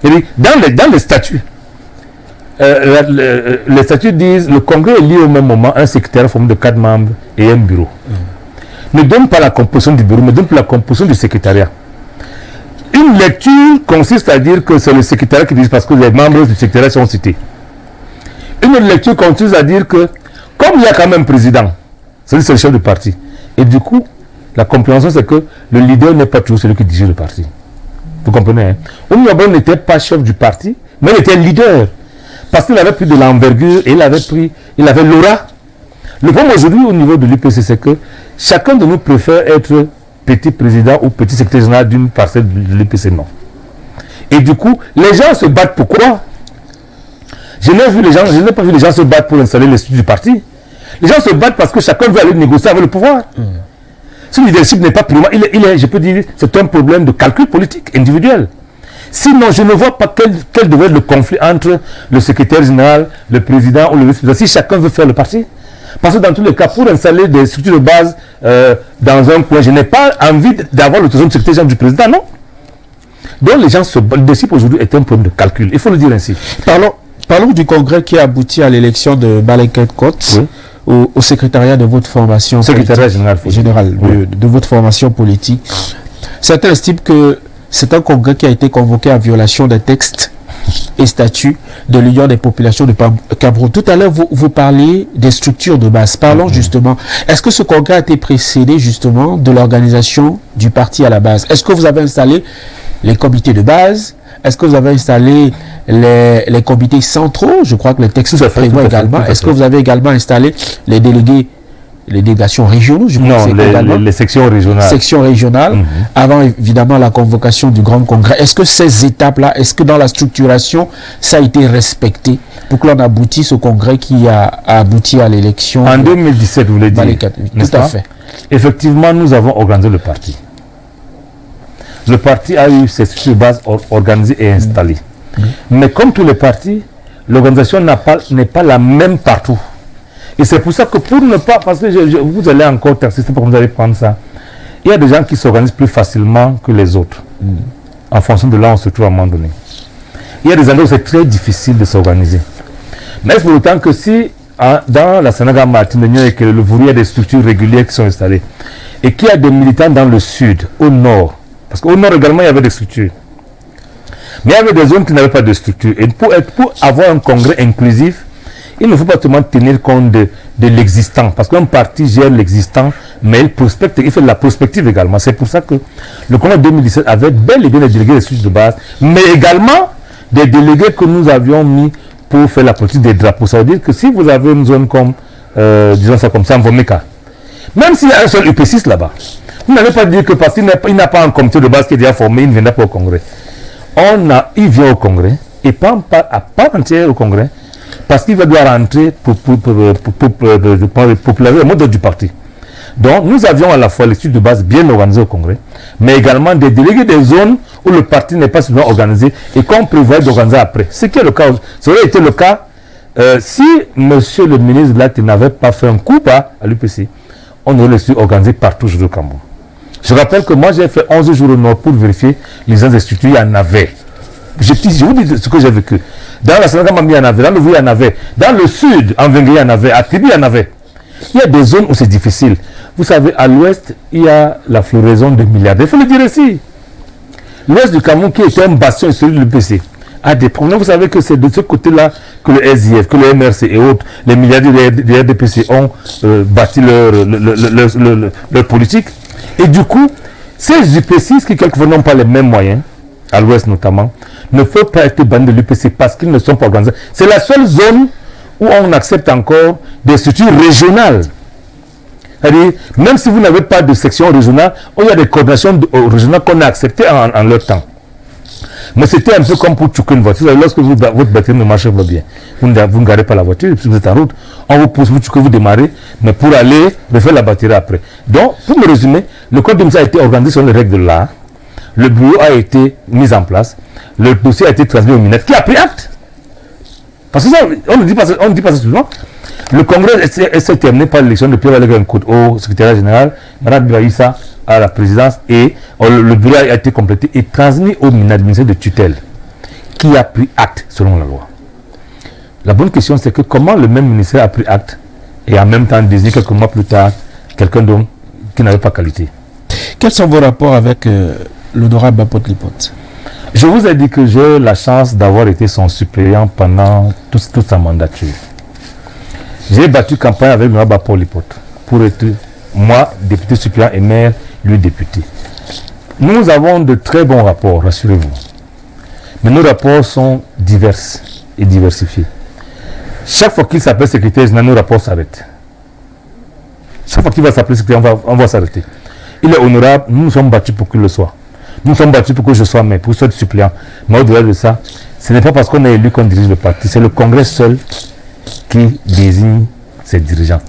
Dans les statuts, les statuts disent le congrès élit au même moment un secrétaire formé de 4 membres et un bureau. Ne donne pas la composition du bureau, mais donne la composition du secrétariat. Une lecture consiste à dire que c'est le secrétariat qui dit parce que les membres du secrétariat sont cités. Une lecture consiste à dire que, comme il y a quand même un président, c'est le chef du parti, et du coup, la compréhension c'est que le leader n'est pas toujours celui qui dirige le parti. Vous comprenez, hein? Oumyobon n'était pas chef du parti, mais il était leader. Parce qu'il avait pris de l'envergure et il avait l'aura. Le problème aujourd'hui au niveau de l'UPC, c'est que chacun de nous préfère être petit président ou petit secrétaire général d'une parcelle de l'UPC, non. Et du coup, les gens se battent pourquoi? Je n'ai pas vu les gens se battre pour installer les structures du parti. Les gens se battent parce que chacun veut aller négocier avec le pouvoir. Ce leadership n'est pas primaire, je peux dire, c'est un problème de calcul politique individuel. Sinon, je ne vois pas quel devrait être le conflit entre le secrétaire général, le président ou le vice-président, si chacun veut faire le parti. Parce que dans tous les cas, pour installer des structures de base dans un coin, je n'ai pas envie d'avoir l'autorisation du secrétaire général du président, non. Donc les gens se battent. Le leadership aujourd'hui est un problème de calcul, il faut le dire ainsi. Parlons du congrès qui a abouti à l'élection de Baleket Kot. Oui. Au secrétariat de votre formation général de votre formation politique. Certains estiment que c'est un congrès qui a été convoqué en violation des textes et statuts de l'Union des populations de Cameroun. Tout à l'heure, vous parliez des structures de base. Parlons justement. Est-ce que ce congrès a été précédé justement de l'organisation du parti à la base? Est-ce que vous avez installé les comités de base? Est-ce que vous avez installé les comités centraux? Je crois que les textes prévoient également. Est-ce que vous avez également installé les délégations régionaux? Non, les sections régionales. Sections régionales, avant évidemment la convocation du grand congrès. Est-ce que ces étapes-là, est-ce que dans la structuration, ça a été respecté pour que l'on aboutisse au congrès qui a abouti à l'élection? En 2017, vous voulez dire? Tout à fait. Effectivement, nous avons organisé le parti. Le parti a eu ses structures de base organisées et installées. Mais comme tous les partis, l'organisation n'est pas la même partout. Et c'est pour ça que pour ne pas, parce que vous allez encore taxer, c'est pas comme vous allez prendre ça. Il y a des gens qui s'organisent plus facilement que les autres, en fonction de là où on se trouve à un moment donné. Il y a des endroits où c'est très difficile de s'organiser. Mais pour autant que si, dans la Sénégal Martinique et que le Vouri, il y a des structures régulières qui sont installées, et qu'il y a des militants dans le sud, au nord, parce qu'au nord également, il y avait des structures. Mais il y avait des zones qui n'avaient pas de structure. Et pour avoir un congrès inclusif, il ne faut pas seulement tenir compte de l'existant. Parce qu'un parti gère l'existant, mais il prospecte, il fait de la prospective également. C'est pour ça que le congrès 2017 avait bel et bien des délégués des structures de base, mais également des délégués que nous avions mis pour faire la politique des drapeaux. Ça veut dire que si vous avez une zone comme, disons ça comme ça, en Vomeka, même s'il y a un seul UP6 là-bas, vous n'allez pas dire que parce qu'il n'a pas un comité de base qui est déjà formé, il ne viendra pas au congrès. Il vient au congrès, et pas à part entière au congrès, parce qu'il va devoir rentrer pour populariser le mode du parti. Donc, nous avions à la fois les structures de base bien organisées au congrès, mais également des délégués des zones où le parti n'est pas suffisamment organisé et qu'on prévoit d'organiser après. Ce qui est le cas, ça aurait été le cas si monsieur le ministre Blatter n'avait pas fait un coup pas à l'UPC, on aurait su organiser partout au Cameroun. Je rappelle que moi j'ai fait 11 jours au nord pour vérifier les uns des structures, il y en avait. Je vous dis ce que j'ai vécu. Dans la Sénégal, il y en avait, dans le Vouri, il y en avait, dans le sud, en Vengue, il y en avait, à Tibi, il y en avait. Il y a des zones où c'est difficile. Vous savez, à l'ouest, il y a la floraison de milliardaires. Il faut le dire ici. L'ouest du Cameroun, qui était un bastion historique de l'UPC, a des problèmes. Vous savez que c'est de ce côté-là que le SIF, que le MRC et autres, les milliardaires du RDPC ont bâti leur politique. Et du coup, ces UP6 qui quelquefois n'ont pas les mêmes moyens, à l'ouest notamment, ne peuvent pas être bandés de l'UPC parce qu'ils ne sont pas organisés. C'est la seule zone où on accepte encore des structures régionales. C'est-à-dire, même si vous n'avez pas de section régionale, il y a des coordinations régionales qu'on a acceptées en leur temps. Mais c'était un peu comme pour choquer une voiture. Lorsque votre batterie ne marche pas bien, vous ne garez pas la voiture, si vous êtes en route, on vous pousse, vous choquez, vous démarrez, mais pour aller refaire la batterie après. Donc, pour me résumer, le code de mise a été organisé selon les règles de l'art, le bureau a été mis en place, le dossier a été transmis au MINET, qui a pris acte. Parce que ça, on ne dit pas ça souvent. Le congrès s'est terminé par l'élection de Pierre Valéry Nkout au secrétaire général, Mme Bibaïssa à la présidence, et le bureau a été complété et transmis au ministère de tutelle. qui a pris acte selon la loi. La bonne question, c'est que comment le même ministère a pris acte et en même temps désigné quelques mois plus tard quelqu'un qui n'avait pas qualité. Quels sont vos rapports avec l'honorable Bapot Lipote? Je vous ai dit que j'ai la chance d'avoir été son suppléant pendant toute sa mandature. J'ai battu campagne avec l'honorable Bapot Lipote pour être, moi, député suppléant et maire, lui député. Nous avons de très bons rapports, rassurez-vous. Mais nos rapports sont divers et diversifiés. Chaque fois qu'il s'appelle secrétaire général, nos rapports s'arrêtent. Chaque fois qu'il va s'appeler secrétaire, on va s'arrêter. Il est honorable, nous nous sommes battus pour qu'il le soit. Nous nous sommes battus pour que je sois maire, pour que je sois suppléant. Mais au-delà de ça, ce n'est pas parce qu'on est élu qu'on dirige le parti, c'est le Congrès seul qui désigne ses dirigeants.